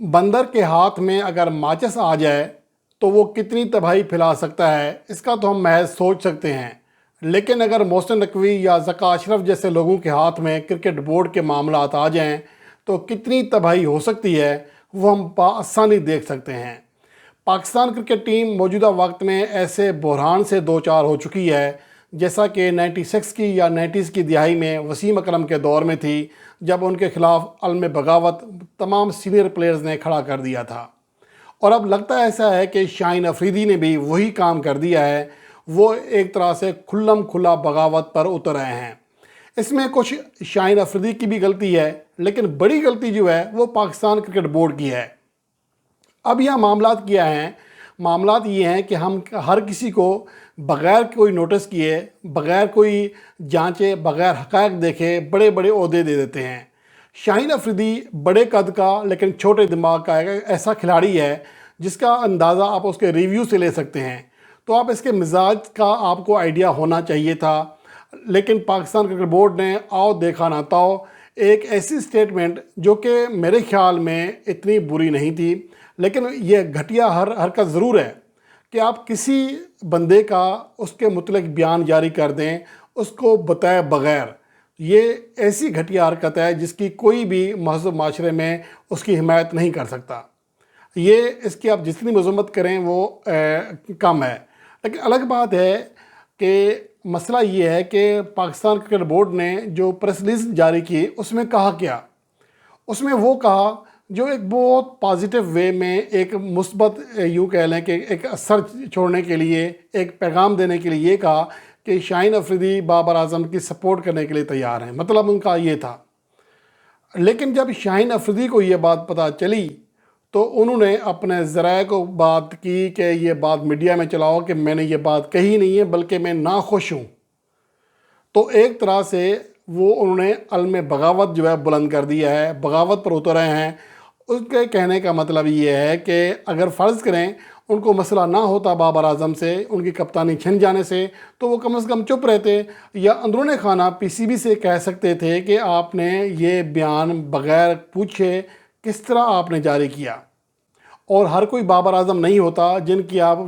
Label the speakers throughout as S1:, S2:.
S1: बंदर के हाथ में अगर माचिस आ जाए तो वो कितनी तबाही फैला सकता है, इसका तो हम महज सोच सकते हैं। लेकिन अगर मोहसिन नकवी या ज़का अशरफ जैसे लोगों के हाथ में क्रिकेट बोर्ड के मामलात आ जाएं तो कितनी तबाही हो सकती है, वो हम आसानी देख सकते हैं। पाकिस्तान क्रिकेट टीम मौजूदा वक्त में ऐसे बहरान से दो चार हो चुकी है जैसा कि 96 की या 90s की दिहाई में वसीम अकरम के दौर में थी, जब उनके खिलाफ अलम बगावत तमाम सीनियर प्लेयर्स ने खड़ा कर दिया था। और अब लगता ऐसा है कि शाहीन अफरीदी ने भी वही काम कर दिया है। वो एक तरह से खुल्लम खुला बगावत पर उतर रहे हैं। इसमें कुछ शाहीन अफरीदी की भी गलती है, लेकिन बड़ी गलती जो है वो पाकिस्तान क्रिकेट बोर्ड की है। अब यह मामलात क्या हैं? मामलात ये हैं कि हम हर किसी को बग़ैर कोई नोटिस किए, बग़ैर कोई जांचे, बग़ैर हक़ाइक़ देखे बड़े बड़े ओहदे दे देते हैं। शाहीन अफरीदी बड़े कद का लेकिन छोटे दिमाग का एक ऐसा खिलाड़ी है जिसका अंदाज़ा आप उसके रिव्यू से ले सकते हैं। तो आप इसके मिजाज का आपको आइडिया होना चाहिए था। लेकिन पाकिस्तान क्रिकेट बोर्ड ने आओ देखा ना ताओ एक ऐसी स्टेटमेंट जो कि मेरे ख्याल में इतनी बुरी नहीं थी, लेकिन ये घटिया हरकत ज़रूर है कि आप किसी बंदे का उसके मुतल्लिक़ बयान जारी कर दें उसको बताए बग़ैर। ये ऐसी घटिया हरकत है जिसकी कोई भी महज़ूब माशरे में उसकी हिमायत नहीं कर सकता। ये इसकी आप जितनी मज़म्मत करें वो कम है। लेकिन अलग बात है कि मसला ये है कि पाकिस्तान क्रिकेट बोर्ड ने जो प्रेस रिलीज़ जारी की उसमें कहा क्या? उसमें वो कहा जो एक बहुत पॉजिटिव वे में एक मुस्बत यूँ कह लें कि एक असर छोड़ने के लिए, एक पैगाम देने के लिए ये कहा कि शाहीन अफरीदी बाबर आज़म की सपोर्ट करने के लिए तैयार हैं, मतलब उनका ये था। लेकिन जब शाहीन अफरीदी को ये बात पता चली तो उन्होंने अपने ज़राए को बात की कि ये बात मीडिया में चलाओ कि मैंने ये बात कही नहीं है बल्कि मैं नाखुश हूँ। तो एक तरह से वो उन्होंने अलम बगावत जो है बुलंद कर दिया है, बगावत पर उतर रहे हैं। उसके कहने का मतलब ये है कि अगर फ़र्ज़ करें उनको मसला ना होता बाबर आज़म से, उनकी कप्तानी छिन जाने से, तो वो कम से कम चुप रहते या अंदरूनी खाना पीसीबी से कह सकते थे कि आपने ये बयान बग़ैर पूछे किस तरह आपने जारी किया। और हर कोई बाबर आज़म नहीं होता जिनकी आप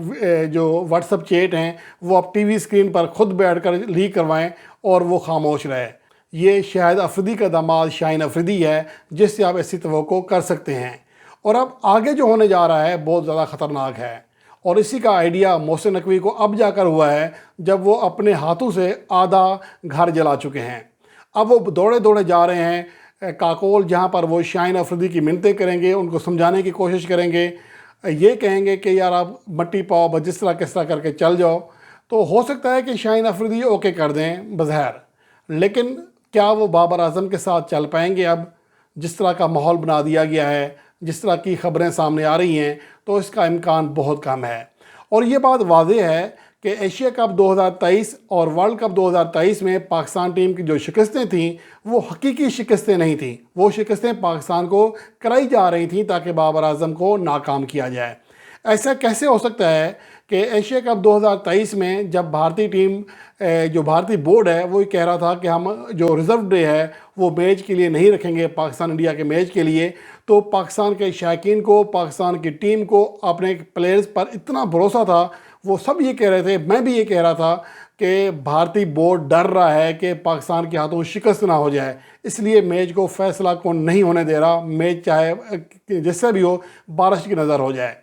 S1: जो व्हाट्सएप चैट हैं वो आप टीवी स्क्रीन पर ख़ुद बैठकर लीक करवाएं और वो खामोश रहे। ये शाहिद अफरीदी का दामाद शाहीन अफरीदी है जिससे आप ऐसी तवक्को कर सकते हैं। और अब आगे जो होने जा रहा है बहुत ज़्यादा ख़तरनाक है। और इसी का आइडिया मोहसिन नकवी को अब जाकर हुआ है जब वो अपने हाथों से आधा घर जला चुके हैं। अब वो दौड़े दौड़े जा रहे हैं काकोल, जहाँ पर वो शाहीन अफरीदी की मिन्नतें करेंगे, उनको समझाने की कोशिश करेंगे, ये कहेंगे कि यार आप मट्टी पाओ, बस जिस तरह किस तरह करके चल जाओ। तो हो सकता है कि शाहीन अफरीदी ओके कर दें बज़ाहिर, लेकिन क्या वो बाबर आज़म के साथ चल पाएंगे? अब जिस तरह का माहौल बना दिया गया है, जिस तरह की ख़बरें सामने आ रही हैं, तो इसका इम्कान बहुत कम है। और ये बात वाज़ेह है कि एशिया कप 2023 और वर्ल्ड कप 2023 में पाकिस्तान टीम की जो शिकस्तें थीं वो हकीकी शिकस्तें नहीं थीं। वो शिकस्तें पाकिस्तान को कराई जा रही थीं ताकि बाबर आज़म को नाकाम किया जाए। ऐसा कैसे हो सकता है कि एशिया कप 2023 में जब भारतीय टीम जो भारतीय बोर्ड है वो ये कह रहा था कि हम जो रिज़र्व डे है वो मैच के लिए नहीं रखेंगे, पाकिस्तान इंडिया के मैच के लिए, तो पाकिस्तान के शायकीन को, पाकिस्तान की टीम को, अपने प्लेयर्स पर इतना भरोसा था, वो सब ये कह रहे थे, मैं भी ये कह रहा था कि भारतीय बोर्ड डर रहा है कि पाकिस्तान के हाथों शिकस्त ना हो जाए, इसलिए मैच को फैसला कौन नहीं होने दे रहा। मैच चाहे जिससे भी हो बारिश की नज़र हो जाए।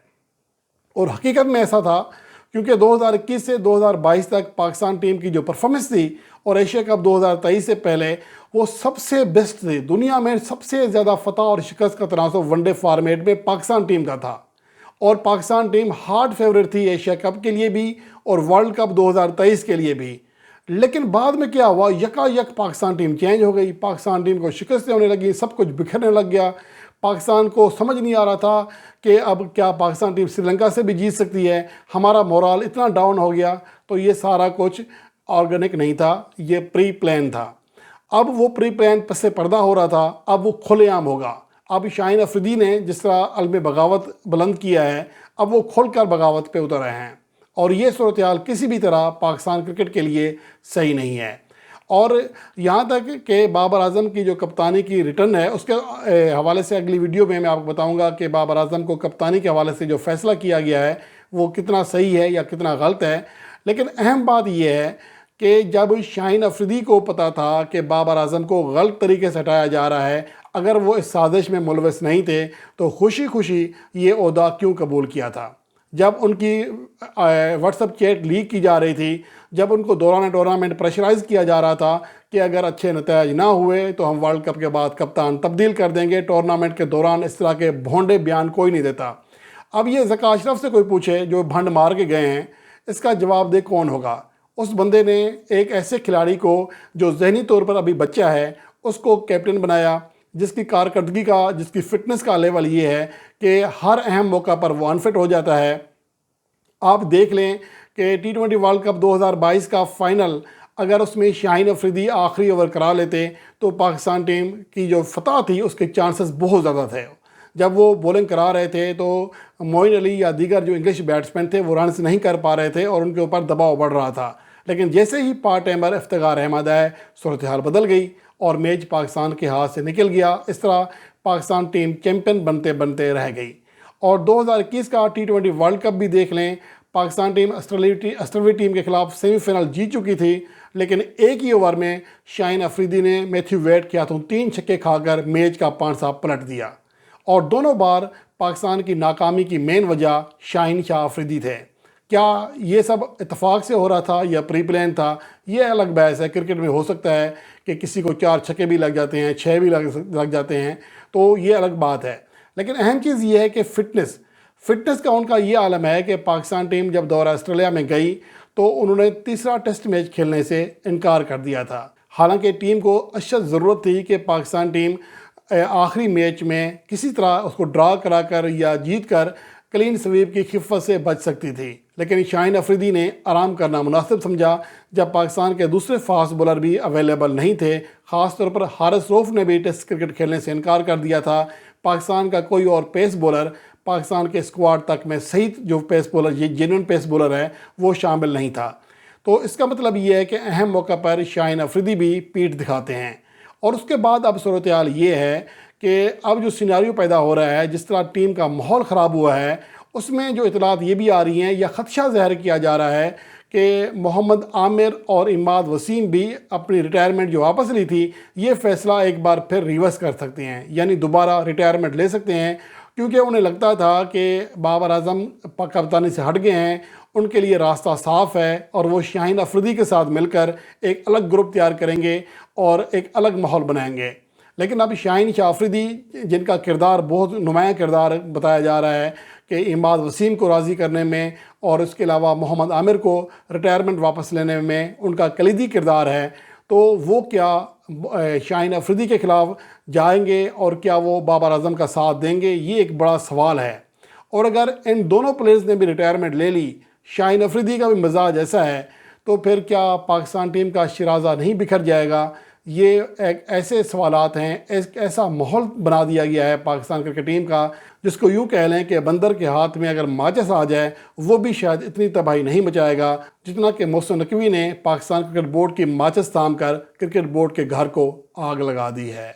S1: और हकीकत में ऐसा था क्योंकि 2021 से 2022 तक पाकिस्तान टीम की जो परफॉर्मेंस थी और एशिया कप 2023 से पहले वो सबसे बेस्ट थी। दुनिया में सबसे ज़्यादा फतह और शिकस्त का तनासुब वनडे फॉर्मेट में पाकिस्तान टीम का था। और पाकिस्तान टीम हार्ड फेवरेट थी एशिया कप के लिए भी और वर्ल्ड कप 2023 के लिए भी। लेकिन बाद में क्या हुआ, यकायक पाकिस्तान टीम चेंज हो गई, पाकिस्तान टीम को शिकस्तें होने लगी, सब कुछ बिखरने लग गया। पाकिस्तान को समझ नहीं आ रहा था कि अब क्या पाकिस्तान टीम श्रीलंका से भी जीत सकती है। हमारा मोरल इतना डाउन हो गया। तो ये सारा कुछ ऑर्गेनिक नहीं था, ये प्री प्लान था। अब वो प्री प्लान पस से पर्दा हो रहा था, अब वो खुलेआम होगा। अब शाहीन अफरीदी ने जिस तरह अलम बगावत बुलंद किया है, अब वो खुलकर बगावत पे उतर रहे हैं और ये सूरत हाल किसी भी तरह पाकिस्तान क्रिकेट के लिए सही नहीं है। اور یہاں تک کہ بابر اعظم کی جو کپتانی کی ریٹرن ہے اس کے حوالے سے اگلی ویڈیو میں آپ کو بتاؤں گا کہ بابر اعظم کو کپتانی کے حوالے سے جو فیصلہ کیا گیا ہے وہ کتنا صحیح ہے یا کتنا غلط ہے۔ لیکن اہم بات یہ ہے کہ جب شاہین افریدی کو پتا تھا کہ بابر اعظم کو غلط طریقے سے ہٹایا جا رہا ہے، اگر وہ اس سازش میں ملوث نہیں تھے تو خوشی خوشی یہ عہدہ کیوں قبول کیا تھا؟ جب ان کی واٹس ایپ چیٹ لیک کی جا رہی تھی، جب ان کو دوران ٹورنامنٹ پریشرائز کیا جا رہا تھا کہ اگر اچھے نتائج نہ ہوئے تو ہم ورلڈ کپ کے بعد کپتان تبدیل کر دیں گے، ٹورنامنٹ کے دوران اس طرح کے بھونڈے بیان کوئی نہیں دیتا۔ اب یہ ذکا اشرف سے کوئی پوچھے جو بھنڈ مار کے گئے ہیں، اس کا جواب دے کون ہوگا؟ اس بندے نے ایک ایسے کھلاڑی کو جو ذہنی طور پر ابھی بچہ ہے اس کو کیپٹن بنایا، جس کی کارکردگی کا، جس کی فٹنس کا لیول یہ ہے کہ ہر اہم موقع پر وہ انفٹ ہو جاتا ہے۔ آپ دیکھ لیں کہ T20 ورلڈ کپ 2022 کا فائنل اگر اس میں شاہین افریدی آخری اوور کرا لیتے تو پاکستان ٹیم کی جو فتح تھی اس کے چانسز بہت زیادہ تھے۔ جب وہ بولنگ کرا رہے تھے تو معین علی یا دیگر جو انگلش بیٹسمین تھے وہ رنز نہیں کر پا رہے تھے اور ان کے اوپر دباؤ بڑھ رہا تھا، لیکن جیسے ہی پارٹ ٹائمر افتخار احمد آئے صورتحال بدل گئی اور میچ پاکستان کے ہاتھ سے نکل گیا۔ اس طرح پاکستان ٹیم چیمپئن بنتے بنتے رہ گئی۔ اور 2021 کا T20 ورلڈ کپ بھی دیکھ لیں، پاکستان ٹیم آسٹریلوی ٹیم کے خلاف سیمی فائنل جیت چکی تھی، لیکن ایک ہی اوور میں شاہین افریدی نے میتھیو ویڈ کے ہاتھوں 3 چھکے کھا کر میچ کا پانسا پلٹ دیا، اور دونوں بار پاکستان کی ناکامی کی مین وجہ شاہین شاہ افریدی تھے۔ کیا یہ سب اتفاق سے ہو رہا تھا یا پری پلان تھا؟ یہ الگ بحث ہے۔ کرکٹ میں ہو سکتا ہے کہ کسی کو 4 چھکے بھی لگ جاتے ہیں، 6 بھی لگ جاتے ہیں، تو یہ الگ بات ہے۔ لیکن اہم چیز یہ ہے کہ فٹنس کا ان کا یہ عالم ہے کہ پاکستان ٹیم جب دورہ آسٹریلیا میں گئی تو انہوں نے تیسرا ٹیسٹ میچ کھیلنے سے انکار کر دیا تھا، حالانکہ ٹیم کو اشد ضرورت تھی کہ پاکستان ٹیم آخری میچ میں کسی طرح اس کو ڈرا کرا کر یا جیت کر کلین سویپ کی خفت سے بچ سکتی تھی۔ لیکن شاہین افریدی نے آرام کرنا مناسب سمجھا جب پاکستان کے دوسرے فاسٹ بولر بھی اویلیبل نہیں تھے، خاص طور پر حارث روف نے بھی ٹیسٹ کرکٹ کھیلنے سے انکار کر دیا تھا۔ پاکستان کا کوئی اور پیس بولر پاکستان کے اسکواڈ تک میں صحیح جو پیس بولر، یہ جینوئن پیس بولر ہے، وہ شامل نہیں تھا۔ تو اس کا مطلب یہ ہے کہ اہم موقع پر شاہین افریدی بھی پیٹ دکھاتے ہیں۔ اور اس کے بعد اب صورتحال یہ ہے کہ اب جو سیناریو پیدا ہو رہا ہے، جس طرح ٹیم کا ماحول خراب ہوا ہے، اس میں جو اطلاعات یہ بھی آ رہی ہیں یا خدشہ ظاہر کیا جا رہا ہے کہ محمد عامر اور اماد وسیم بھی اپنی ریٹائرمنٹ جو واپس لی تھی، یہ فیصلہ ایک بار پھر ریورس کر سکتے ہیں، یعنی دوبارہ ریٹائرمنٹ لے سکتے ہیں، کیونکہ انہیں لگتا تھا کہ بابر اعظم کپتانی سے ہٹ گئے ہیں، ان کے لیے راستہ صاف ہے اور وہ شاہین افریدی کے ساتھ مل کر ایک الگ گروپ تیار کریں گے اور ایک الگ ماحول بنائیں گے۔ لیکن اب شاہین شاہ افریدی، جن کا کردار بہت نمایاں کردار بتایا جا رہا ہے کہ اماد وسیم کو راضی کرنے میں اور اس کے علاوہ محمد عامر کو ریٹائرمنٹ واپس لینے میں ان کا کلیدی کردار ہے، تو وہ کیا شاہین افریدی کے خلاف جائیں گے اور کیا وہ بابر اعظم کا ساتھ دیں گے؟ یہ ایک بڑا سوال ہے۔ اور اگر ان دونوں پلیئرز نے بھی ریٹائرمنٹ لے لی، شاہین افریدی کا بھی مزاج ایسا ہے، تو پھر کیا پاکستان ٹیم کا شیرازہ نہیں بکھر جائے گا؟ یہ ایک ایسے سوالات ہیں، ایک ایسا ماحول بنا دیا گیا ہے پاکستان کرکٹ ٹیم کا، جس کو یوں کہہ لیں کہ بندر کے ہاتھ میں اگر ماچس آ جائے وہ بھی شاید اتنی تباہی نہیں مچائے گا جتنا کہ محسن نقوی نے پاکستان کرکٹ بورڈ کی ماچس تھام کر کرکٹ بورڈ کے گھر کو آگ لگا دی ہے۔